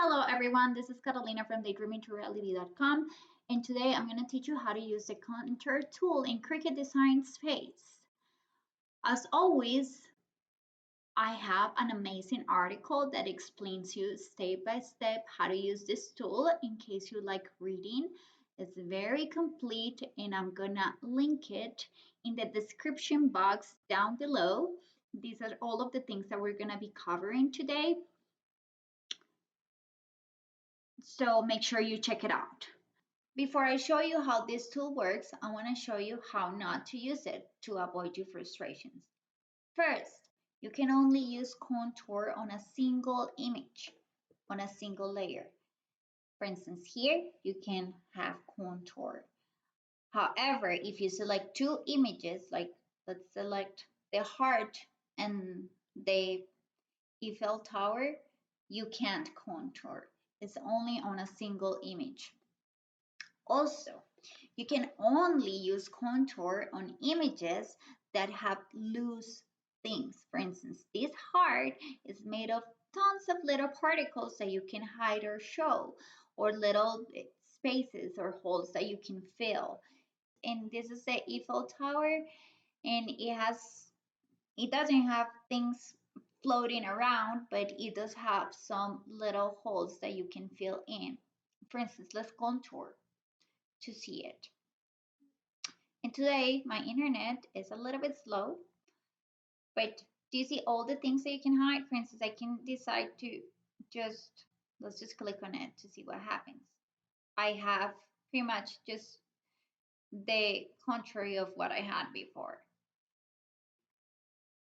Hello everyone, this is Catalina from daydreamingtoreality.com, and today I'm going to teach you how to use the Contour Tool in Cricut Design Space. As always, I have an amazing article that explains you step by step how to use this tool in case you like reading. It's very complete and I'm going to link it in the description box down below. These are all of the things that we're going to be covering today. So make sure you check it out. Before I show you how this tool works, I want to show you how not to use it to avoid your frustrations. First, you can only use contour on a single image, on a single layer. For instance, here you can have contour. However, if you select two images, like let's select the heart and the Eiffel Tower, you can't contour. It's only on a single image. Also, you can only use contour on images that have loose things. For instance, this heart is made of tons of little particles that you can hide or show, or little spaces or holes that you can fill. And this is the Eiffel Tower, and it doesn't have things floating around, but it does have some little holes that you can fill in. For instance, let's contour to see it. And today my internet is a little bit slow, but do you see all the things that you can hide? For instance, I can decide to let's just click on it to see what happens. I have pretty much just the contrary of what I had before.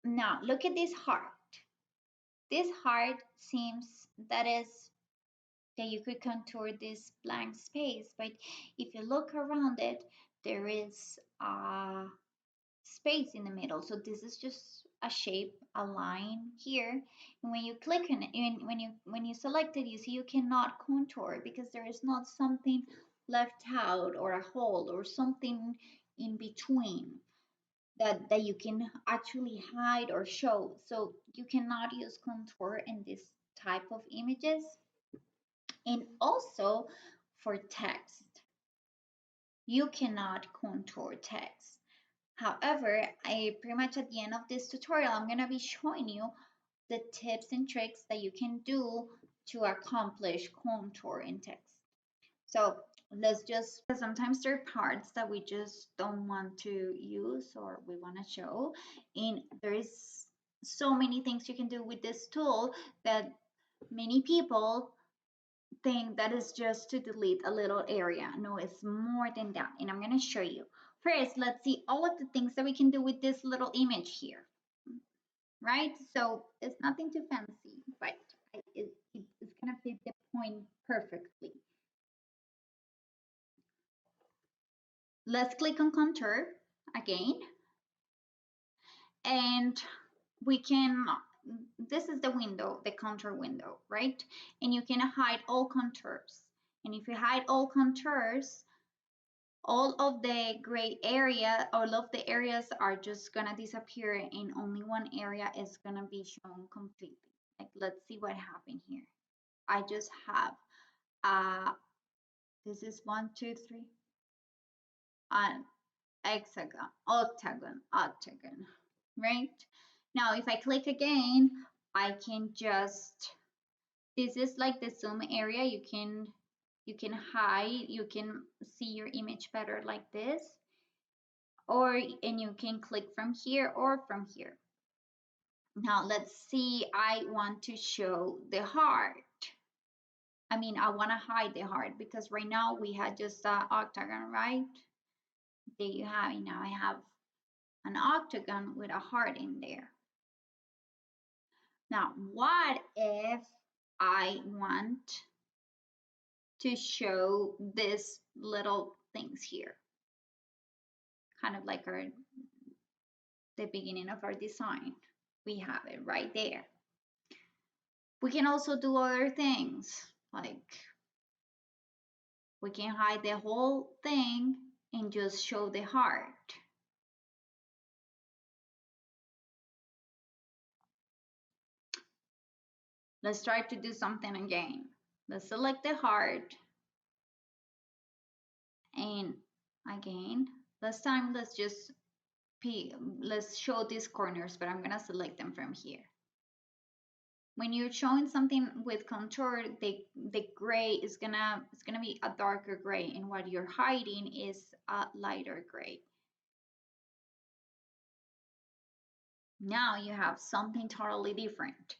Now look at this heart. This heart seems that you could contour this blank space, but if you look around it, there is a space in the middle. So this is just a shape, a line here. And when you click on it, and when you select it, you see you cannot contour because there is not something left out or a hole or something in between that you can actually hide or show. So you cannot use contour in this type of images. And also for text, you cannot contour text. However, pretty much at the end of this tutorial, I'm going to be showing you the tips and tricks that you can do to accomplish contour in text. So sometimes there are parts that we just don't want to use or we want to show. And there is so many things you can do with this tool that many people think that is just to delete a little area. No, it's more than that. And I'm going to show you. First, let's see all of the things that we can do with this little image here. Right? So it's nothing too fancy, but it's going to fit the point perfectly. Let's click on contour again. And we can, this is the window, the contour window, right? And you can hide all contours. And if you hide all contours, all of the gray area, all of the areas are just gonna disappear and only one area is gonna be shown completely. Like, let's see what happened here. I just have, this is 1, 2, 3, an hexagon, octagon, right? Now, if I click again, I can just, this is like the zoom area. You can hide, you can see your image better like this, and you can click from here or from here. Now let's see, I want to show the heart. I mean, I want to hide the heart because right now we had just an octagon, right? There you have it. Now I have an octagon with a heart in there. Now, what if I want to show this little things here? Kind of like the beginning of our design. We have it right there. We can also do other things, like we can hide the whole thing and just show the heart. Let's try to do something again. Let's select the heart. And again, this time let's show these corners, but I'm gonna select them from here. When you're showing something with contour, the gray is gonna be a darker gray, and what you're hiding is a lighter gray. Now you have something totally different.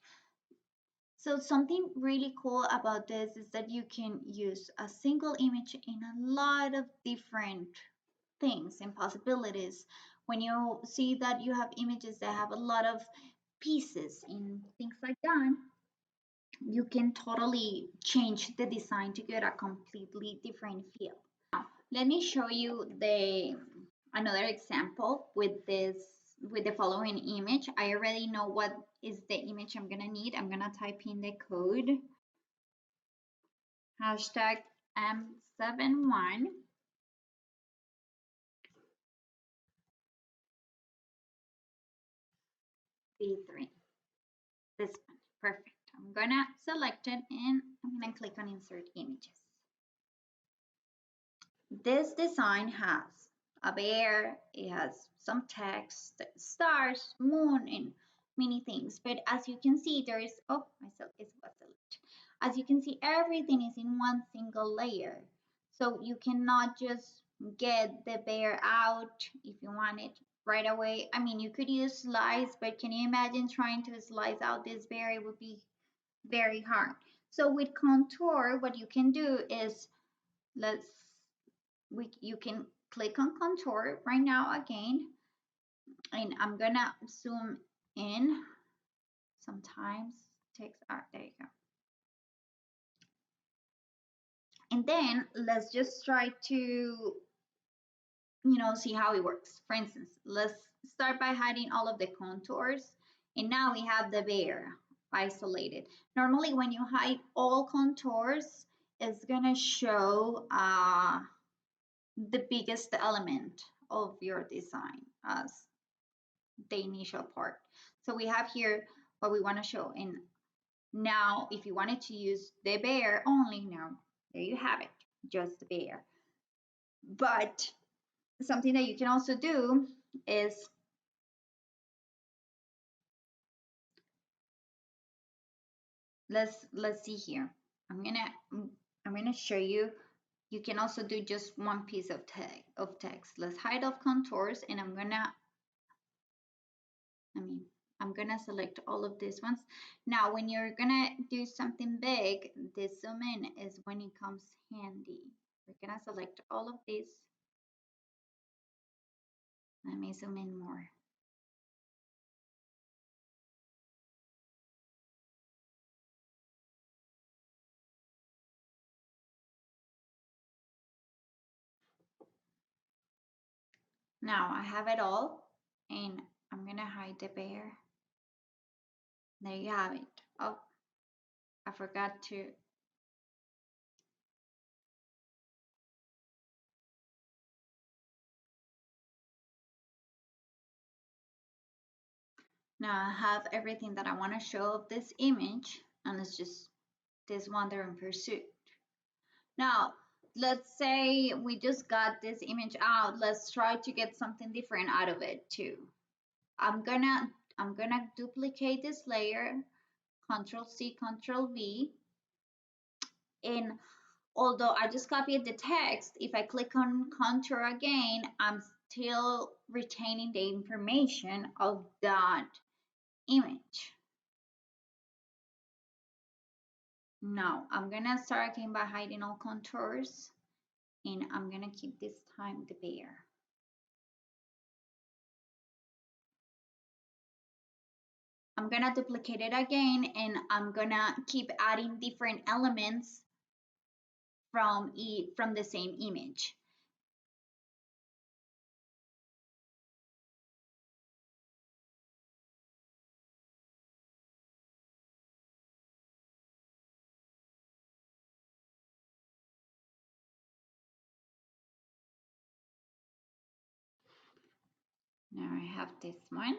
So something really cool about this is that you can use a single image in a lot of different things and possibilities. When you see that you have images that have a lot of pieces and things like that, you can totally change the design to get a completely different feel. Now, let me show you another example with the following image. I already know what is the image I'm gonna need. I'm gonna type in the code hashtag M71 V3. This one, perfect. I'm gonna select it and I'm gonna click on insert images. This design has a bear, it has some text, stars, moon, and many things. But as you can see, there is, oh, it was selected. As you can see, everything is in one single layer. So you cannot just get the bear out if you want it right away. I mean, you could use slice, but can you imagine trying to slice out this bear? It would be very hard. So with contour, what you can do is let's you can click on contour right now again, and I'm gonna zoom in. Sometimes takes there you go. And then let's just try to see how it works. For instance, let's start by hiding all of the contours, and now we have the bear isolated. Normally when you hide all contours, it's gonna show the biggest element of your design as the initial part. So we have here what we want to show. And now if you wanted to use the bear only, now there you have it, just the bear. But something that you can also do is let's see here. I'm gonna show you. You can also do just one piece of text. Let's hide off contours, and I'm gonna select all of these ones. Now, when you're gonna do something big, the zoom in is when it comes handy. We're gonna select all of these. Let me zoom in more. Now I have it all, and I'm gonna hide the bear. There you have it. Oh, I forgot to. Now I have everything that I want to show of this image, and it's just this wandering pursuit. Now, let's say we just got this image out. Let's try to get something different out of it too. I'm gonna duplicate this layer, Control C, Control V, and although I just copied the text, if I click on contour again, I'm still retaining the information of that image. Now I'm gonna start again by hiding all contours, and I'm gonna keep this time the bear. I'm gonna duplicate it again, and I'm gonna keep adding different elements from the same image. Now I have this one.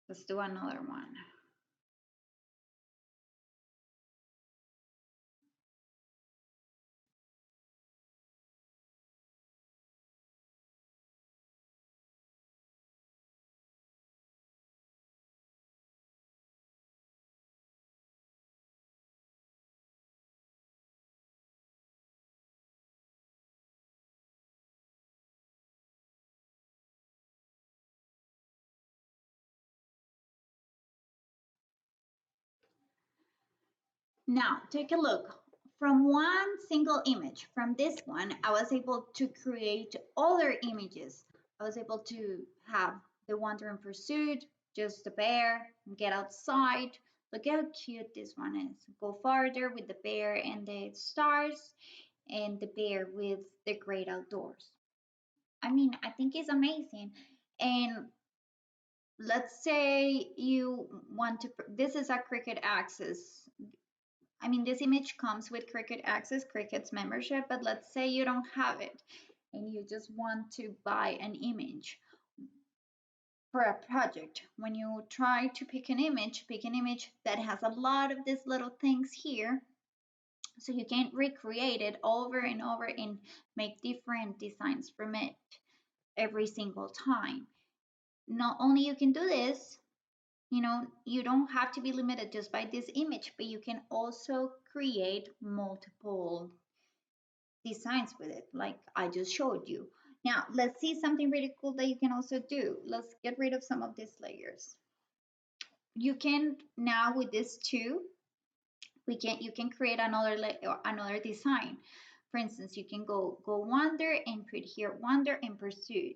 Let's do another one. Now, take a look. From one single image, from this one, I was able to create other images. I was able to have the Wandering Pursuit, just the bear, get outside. Look how cute this one is. Go farther with the bear and the stars, and the bear with the great outdoors. I mean, I think it's amazing. And let's say you want to, this is a Cricut Access. I mean, this image comes with Cricut Access, Cricut's membership, but let's say you don't have it and you just want to buy an image for a project. When you try to pick an image that has a lot of these little things here, so you can recreate it over and over and make different designs from it every single time. Not only you can do this, you don't have to be limited just by this image, but you can also create multiple designs with it, like I just showed you. Now, let's see something really cool that you can also do. Let's get rid of some of these layers. You can now with this too, you can create another layer, another design. For instance, you can go wander and put here wander and pursuit.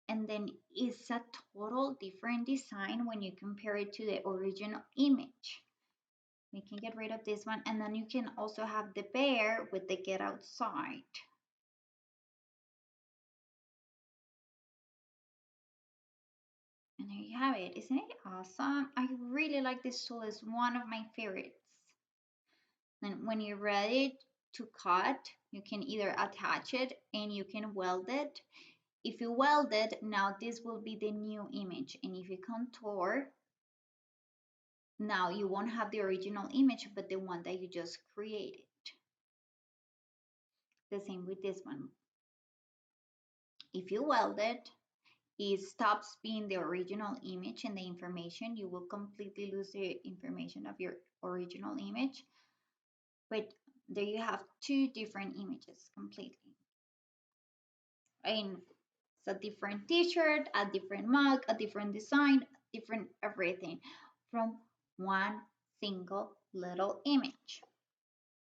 And then it's a total different design when you compare it to the original image. We can get rid of this one, and then you can also have the bear with the get outside. And there you have it. Isn't it awesome? I really like this tool. It's one of my favorites. And when you're ready to cut, you can either attach it and you can weld it. If you weld it, now this will be the new image. And if you contour, now you won't have the original image, but the one that you just created. The same with this one. If you weld it, it stops being the original image and the information. You will completely lose the information of your original image. But there you have two different images completely. And it's a different t-shirt, a different mug, a different design, different everything from one single little image.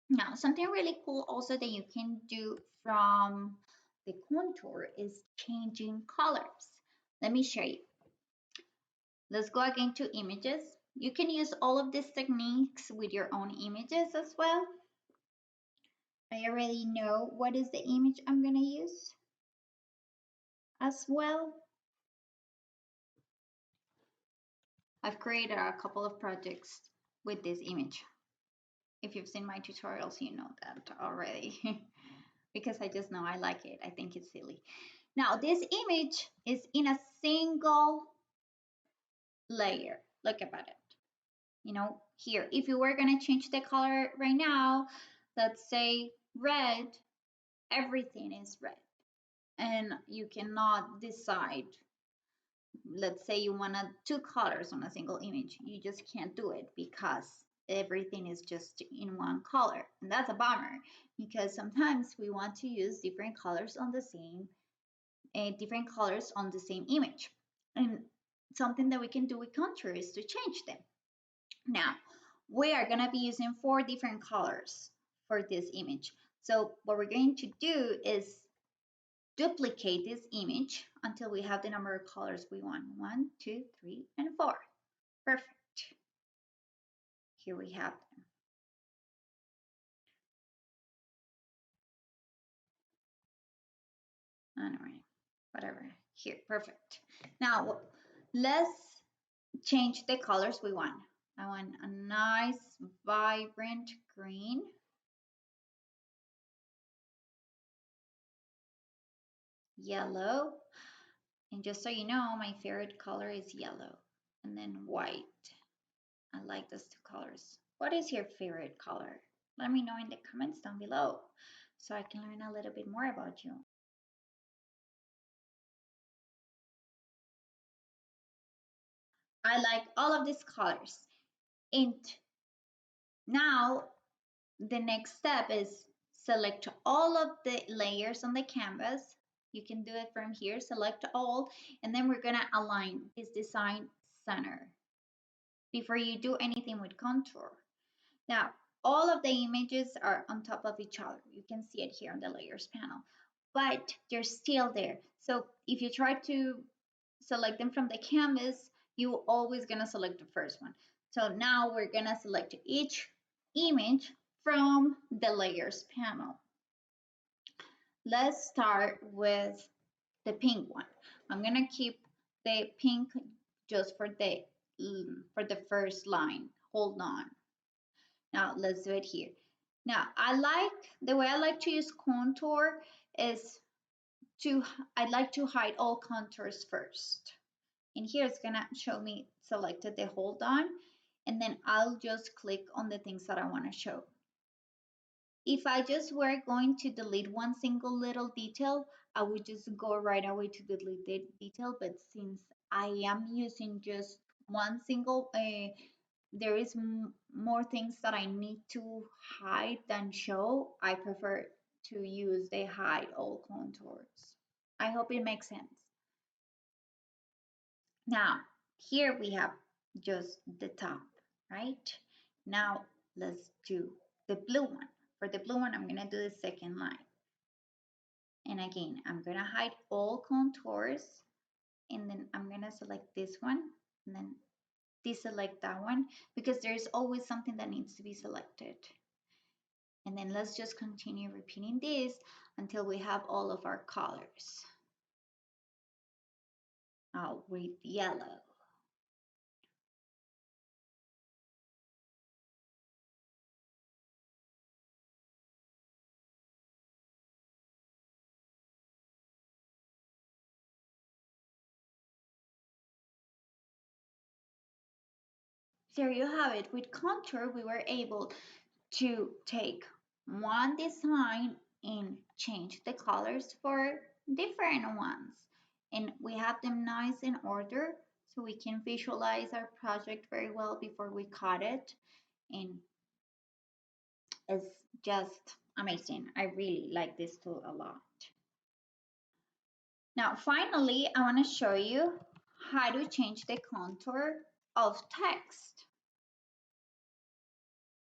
Now, something really cool also that you can do from the contour is changing colors. Let me show you. Let's go again to images. You can use all of these techniques with your own images as well. I already know what is the image I'm going to use as well. I've created a couple of projects with this image. If you've seen my tutorials, you know that already. Because I just know I like it. I think it's silly. Now, this image is in a single layer. Look about it. Here, if you were going to change the color right now, let's say red, everything is red. And you cannot decide, let's say you want two colors on a single image. You just can't do it because everything is just in one color. And that's a bummer because sometimes we want to use different colors on the same image. And something that we can do with Contour is to change them. Now, we are going to be using 4 different colors for this image. So what we're going to do is duplicate this image until we have the number of colors we want. 1, 2, 3, and 4. Perfect. Here we have them. Anyway, whatever. Here, perfect. Now, let's change the colors we want. I want a nice, vibrant green. Yellow. And just so you know, my favorite color is yellow. And then white. I like those 2 colors. What is your favorite color? Let me know in the comments down below so I can learn a little bit more about you. I like all of these colors. And now the next step is select all of the layers on the canvas. You can do it from here, select all, and then we're gonna align this design center. before you do anything with contour. Now, all of the images are on top of each other. You can see it here on the layers panel, but they're still there. So if you try to select them from the canvas, you're always gonna select the first one. So now we're gonna select each image from the layers panel. Let's start with the pink one. I'm gonna keep the pink just for the first line. Hold on. Now let's do it here. Now the way I like to use contour is I like to hide all contours first. And here it's gonna show me selected the hold on, and then I'll just click on the things that I want to show. If I just were going to delete one single little detail, I would just go right away to delete the detail. But since I am using just one single, there is more things that I need to hide than show. I prefer to use the hide all contours. I hope it makes sense. Now, here we have just the top, right? Now, let's do the blue one. For the blue one, I'm gonna do the second line. And again, I'm gonna hide all contours, and then I'm gonna select this one, and then deselect that one, because there's always something that needs to be selected. And then let's just continue repeating this until we have all of our colors. With yellow. There you have it. With contour, we were able to take one design and change the colors for different ones. And we have them nice in order so we can visualize our project very well before we cut it. And it's just amazing. I really like this tool a lot. Now, finally, I want to show you how to change the contour of text.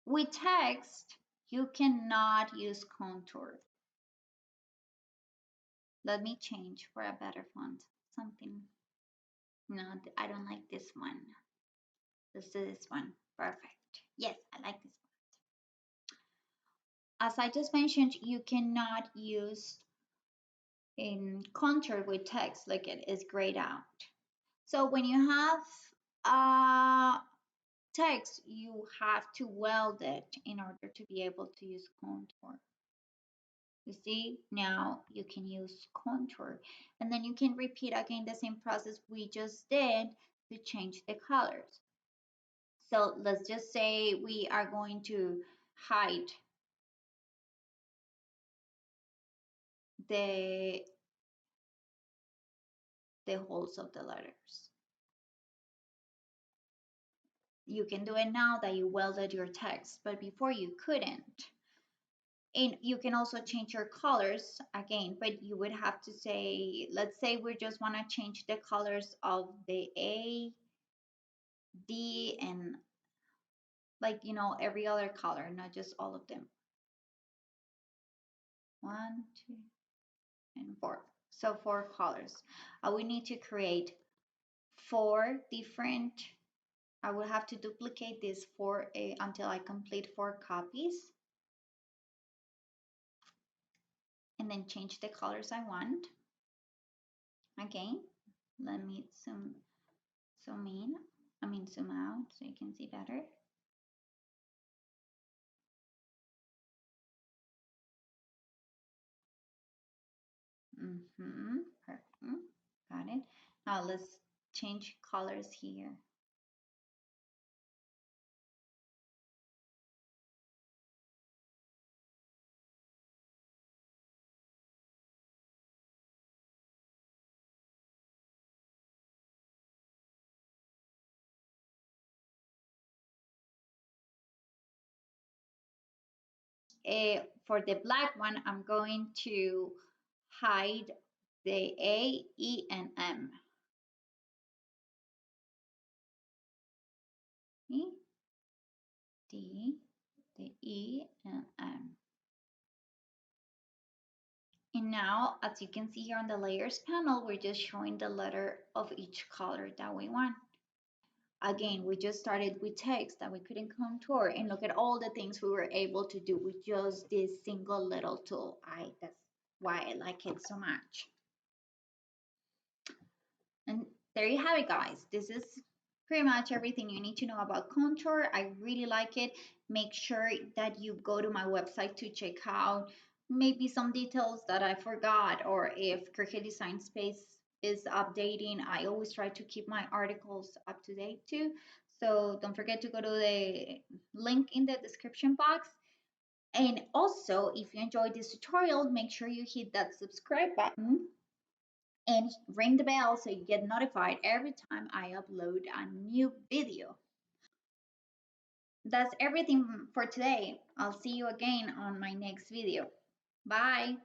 With text, you cannot use contour. Let me change for a better font. Something. No, I don't like this one. Let's do this one. Perfect. Yes, I like this one. As I just mentioned, you cannot use in contour with text like it is grayed out. So when you have text, you have to weld it in order to be able to use contour. You see, now you can use contour, and then you can repeat again the same process we just did to change the colors. So let's just say we are going to hide the holes of the letters. You can do it now that you welded your text, but before you couldn't. And you can also change your colors again, but you would have to say, let's say we just want to change the colors of the A, D, and like, every other color, not just all of them. 1, 2, and 4. So 4 colors. We need to create 4 different. I will have to duplicate this until I complete 4 copies. And then change the colors I want. Again, let me zoom out so you can see better. Perfect. Got it. Now let's change colors here. For the black one, I'm going to hide the A, E, and M. D, the E, and M. And now, as you can see here on the layers panel, we're just showing the letter of each color that we want. Again, we just started with text that we couldn't contour, and look at all the things we were able to do with just this single little tool. That's why I like it so much. And there you have it, guys. This is pretty much everything you need to know about Contour. I really like it. Make sure that you go to my website to check out maybe some details that I forgot, or if Cricut Design Space is updating. I always try to keep my articles up to date too. So don't forget to go to the link in the description box. And also, if you enjoyed this tutorial, make sure you hit that subscribe button and ring the bell so you get notified every time I upload a new video. That's everything for today. I'll see you again on my next video. Bye.